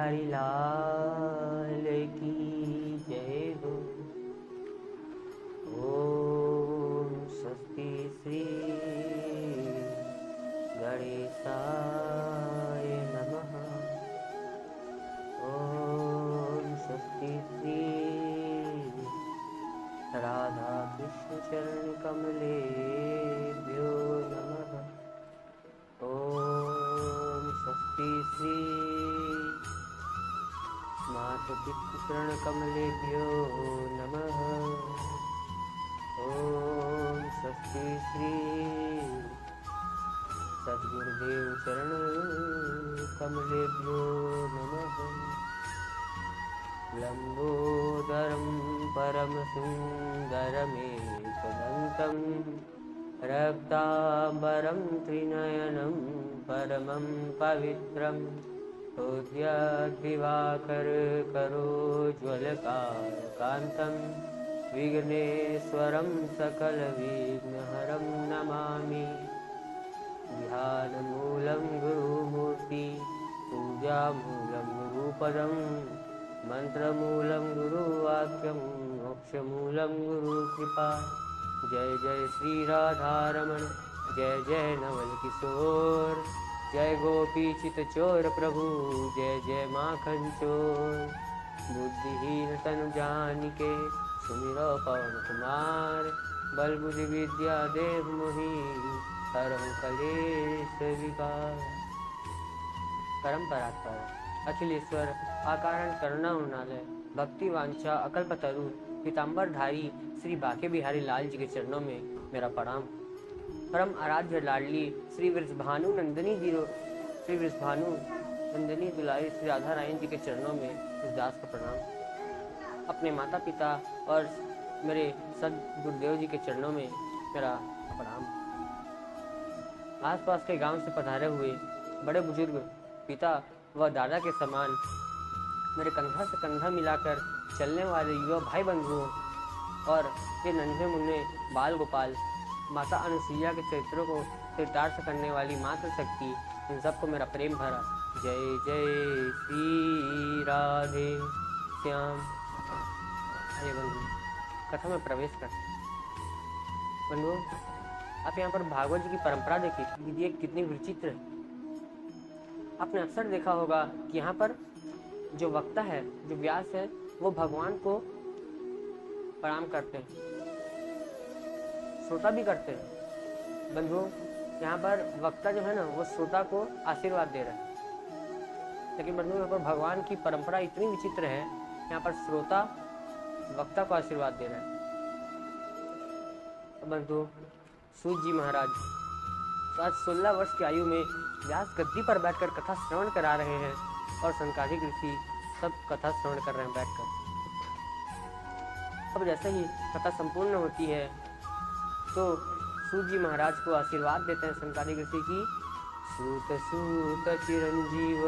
बिहारी लाल की जय हो। ओम स्वस्ति श्री गणेशाय नमः। ओम स्वस्ति श्री राधा कृष्ण चरण कमलेभ्यो नमः। ओम स्वस्ति श्री मातु पितृ चरण कमलेभ्यो नमः। ओम स्वस्ति श्री सद्गुरुदेव चरण कमलेभ्यो नमः। लंबोदरं परमसुन्दरमेकदन्तं रक्ताम्बरं त्रिनयनं परमं पवित्रं दिवाकरकरोज्ज्वलकान्तं विघ्नेश्वरं सकलविघ्नहरं नमामि। ध्यानमूलं गुरुमूर्ति पूजामूलं गुरुपदं मंत्रमूलं गुरुवाक्यं मोक्षमूलं गुरुकृपा। जय जय श्री राधारमण जय जय नवल किशोर जय गोपी चित चोर प्रभु जय जय माखन चोर। बुद्धिहीन तनु जानिके सुमिरो पवन कुमार बल बुद्धि विद्या देव मोहि हरहु कलेश विकार। परंपरा पर अखिलेश्वर आकारण करुणा उन्नालय भक्ति वांछा अकल्पतरु पीताम्बरधारी श्री बाके बिहारी लाल जी के चरणों में मेरा प्रणाम। परम आराध्य लाडली श्री वृषभानु नंदिनी दुलारी श्री राधा रायन जी के चरणों में इस दास का प्रणाम। अपने माता पिता और मेरे सदगुरुदेव जी के चरणों में मेरा प्रणाम। आसपास के गांव से पधारे हुए बड़े बुजुर्ग पिता व दादा के समान मेरे कंधा से कंधा मिलाकर चलने वाले युवा भाई बंधुओं और ये नन्हे मुन्ने बाल गोपाल माता अनुसुईया के चरित्रों को चरितार्थ करने वाली मातृ शक्ति, इन सबको मेरा प्रेम भरा जय जय श्री राधे श्याम। आइए बंधु कथा में प्रवेश करते। बंधुओं आप यहाँ पर भागवत जी की परंपरा देखिए, ये कितनी विचित्र है। आपने अक्सर देखा होगा कि यहाँ पर जो वक्ता है, जो व्यास है, वो भगवान को प्रणाम करते हैं, श्रोता भी करते हैं। बंधुओं यहाँ पर वक्ता जो है ना वो श्रोता को आशीर्वाद दे रहा है, लेकिन बंधुओं यहाँ पर भगवान की परंपरा इतनी विचित्र है, यहाँ पर श्रोता वक्ता को आशीर्वाद दे रहा है। बंधुओं सूत जी महाराज आज 16 वर्ष की आयु में व्यास गद्दी पर बैठकर कथा श्रवण करा रहे हैं और सनकादिक ऋषि सब कथा श्रवण कर रहे हैं बैठकर। अब जैसे ही कथा संपूर्ण होती है तो सूत जी महाराज को आशीर्वाद देते हैं सनकादिक ऋषि की सूत सूत चिरंजीव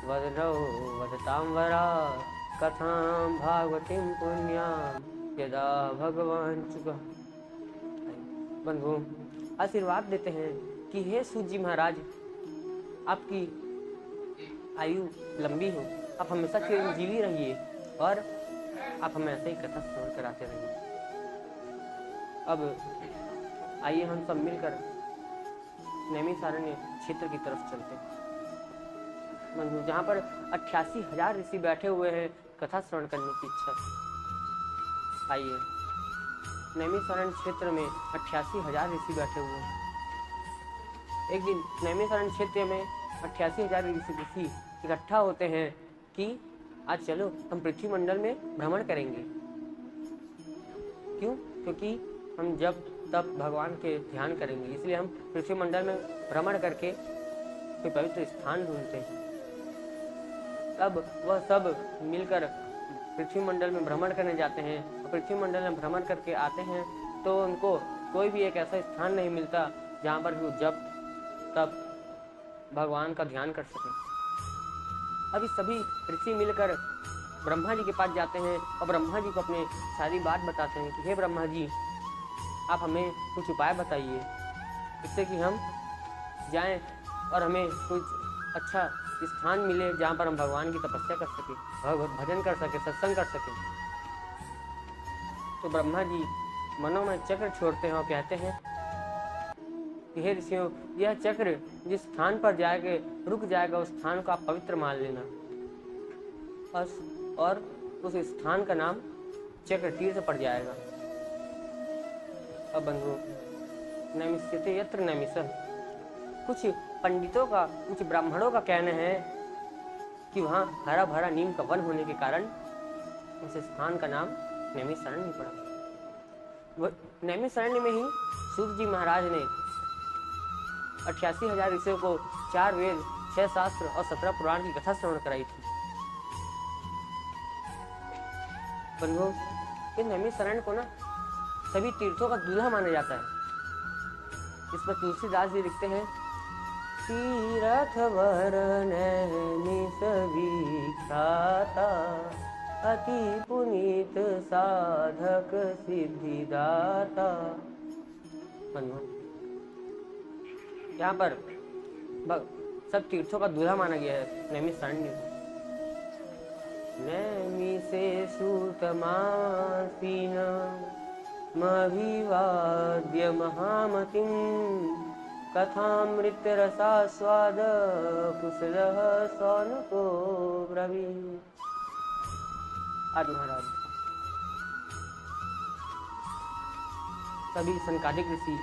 वदनो वदतां वरा कथां भागवतीं पुण्यां यदा भगवान चुका। बंधु आशीर्वाद देते हैं कि हे सूत जी महाराज आपकी आयु लंबी हो, आप हमेशा चिरंजीवी रहिए और आप हमें ऐसे ही कथा श्रवण कराते रहिए। अब आइए हम सब मिलकर नैमिषारण्य क्षेत्र की तरफ चलते हैं। जहाँ पर 88,000 ऋषि बैठे हुए हैं कथा श्रवण करने की इच्छा से। आइए नैमिषारण्य क्षेत्र में 88,000 ऋषि बैठे हुए हैं। एक दिन नैमिषारण्य क्षेत्र में 88,000 ऋषि इकट्ठा होते हैं कि आज चलो हम पृथ्वी मंडल में भ्रमण करेंगे। क्यों? क्योंकि हम जब तब भगवान के ध्यान करेंगे, इसलिए हम पृथ्वी मंडल में भ्रमण करके कोई पवित्र स्थान ढूंढते हैं। तब वह सब मिलकर पृथ्वी मंडल में भ्रमण करने जाते हैं और पृथ्वी मंडल में भ्रमण करके आते हैं तो उनको कोई भी एक ऐसा स्थान नहीं मिलता जहाँ पर वो जब तब भगवान का ध्यान कर सकें। अभी सभी ऋषि मिलकर ब्रह्मा जी के पास जाते हैं और ब्रह्मा जी को अपने सारी बात बताते हैं कि हे ब्रह्मा जी आप हमें कुछ उपाय बताइए जिससे कि हम जाएं और हमें कुछ अच्छा स्थान मिले जहाँ पर हम भगवान की तपस्या कर सके, भगवत भजन कर सके, सत्संग कर सके। तो ब्रह्मा जी मनोमय चक्र छोड़ते हैं और कहते हैं कि हे ऋषियों, यह चक्र जिस स्थान पर जाके रुक जाएगा उस स्थान को आप पवित्र मान लेना, और उस स्थान का नाम चक्र तीर्थ पड़ जाएगा। अब बंधु, नैमिष्यते यत्र नैमिषः, कुछ पंडितों का, कुछ ब्राह्मणों का कहना है कि वहाँ हरा भरा नीम का वन होने के कारण उस स्थान का नाम नैमिषारण्य पड़ा। नैमिषारण्य में ही सूत जी महाराज ने 88,000 ऋषियों को 4 वेद, 6 शास्त्र और 17 पुराण की कथा श्रवण कराई थी। बंधुओं, ये नैमिषारण्य को ना सभी तीर्थों का दूल्हा माना जाता है। इस पर तुलसीदास जी लिखते हैं, तीरथ वर नैमिष विख्याता, अति पुनीत साधक सिद्धिदाता। यहाँ पर सब तीर्थों का दूल्हा माना गया है नैमिषारण्य। नैमिषे सूतमासीन मभिवाद्य महामतिं, कथामृत रसास्वाद कुशलः सौनको ब्रवीत्। आज महाराज सभी संकादिक ऋषि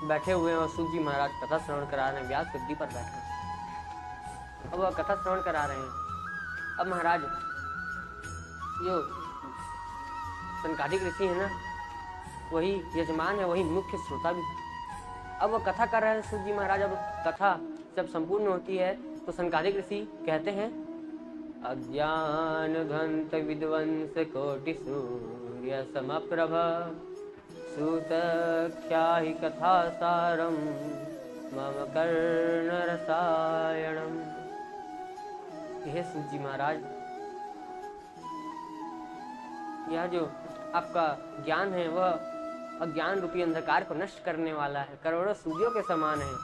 बैठे हुए हैं और सूत जी महाराज कथा श्रवण करा रहे हैं, व्यास गद्दी पर बैठे। अब वह कथा श्रवण करा रहे हैं। अब महाराज जो संकादिक ऋषि है ना, वही यजमान है, वही मुख्य श्रोता भी। अब वह कथा कर रहे हैं सूत जी महाराज। अब कथा जब संपूर्ण होती है तो संकादिक ऋषि कहते हैं, अज्ञान ध्वंत विध्वंस कोटि सूर्य समप्रभ, सूत ख्याहि कथा सारम मम कर्ण रसायणम। हे सूत जी महाराज, यह जो आपका ज्ञान है वह अज्ञान रूपी अंधकार को नष्ट करने वाला है, करोड़ों सूर्यों के समान है।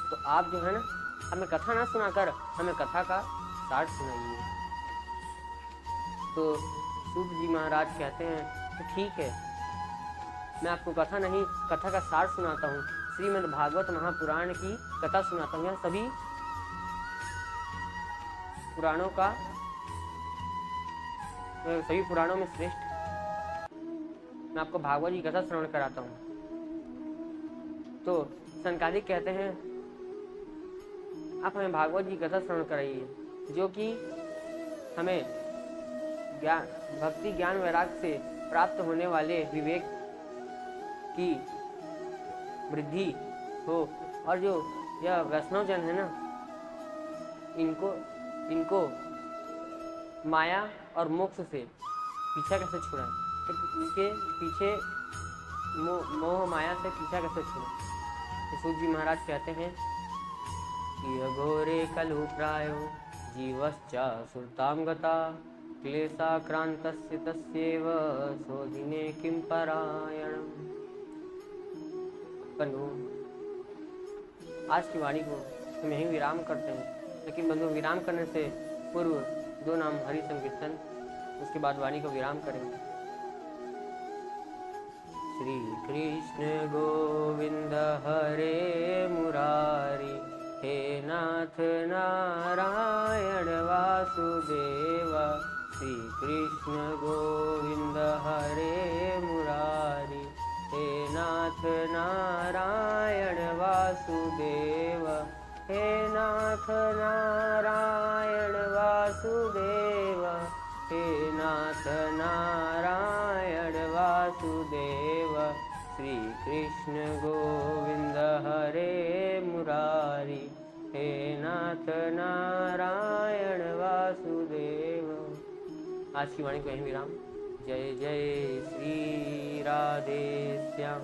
तो आप जो है ना, हमें कथा ना सुनाकर हमें कथा का सार सुनाइए। तो सूत जी महाराज कहते हैं, तो ठीक है, मैं आपको कथा नहीं, कथा का सार सुनाता हूँ। श्रीमद् भागवत महापुराण की कथा सुनाता हूँ। यह सभी पुराणों का, सभी पुराणों में श्रेष्ठ मैं आपको भागवत की कथा श्रवण कराता हूँ। तो संकादिक कहते हैं, आप हमें भागवत की कथा श्रवण कराइए, जो कि हमें ज्ञान, भक्ति, ज्ञान, वैराग्य से प्राप्त होने वाले विवेक की वृद्धि हो। और जो यह वैष्णव जन है ना, इनको माया और मोक्ष से पीछा कैसे छुड़ाएं, तो इनके पीछे मोह माया से पीछा कैसे छुड़ाएं। तो सूत जी महाराज कहते हैं कि अघोरे कलु प्रायो जीवश्च सुरतां गता, क्लेशाक्रान्तस्य तस्यैव सोधिने किं परायणम्। बंधु, आज की वाणी को हम यहीं विराम करते हैं। लेकिन बंधु, विराम करने से पूर्व 2 नाम हरि संकीर्तन, उसके बाद वाणी को विराम करेंगे। श्री कृष्ण गोविंद हरे मुरारी, हे नाथ नारायण वासुदेव। श्री कृष्ण गोविंद हरे मुरारी, हे नाथ नारायण वासुदेव। हे नाथ नारायण वासुदेव, हे नाथ नारायण वासुदेव। श्री कृष्ण गोविंद हरे मुरारी, हे नाथ नारायण वासुदेव। आज की वाणी को यहीं विराम। जय जय श्री राधे श्याम।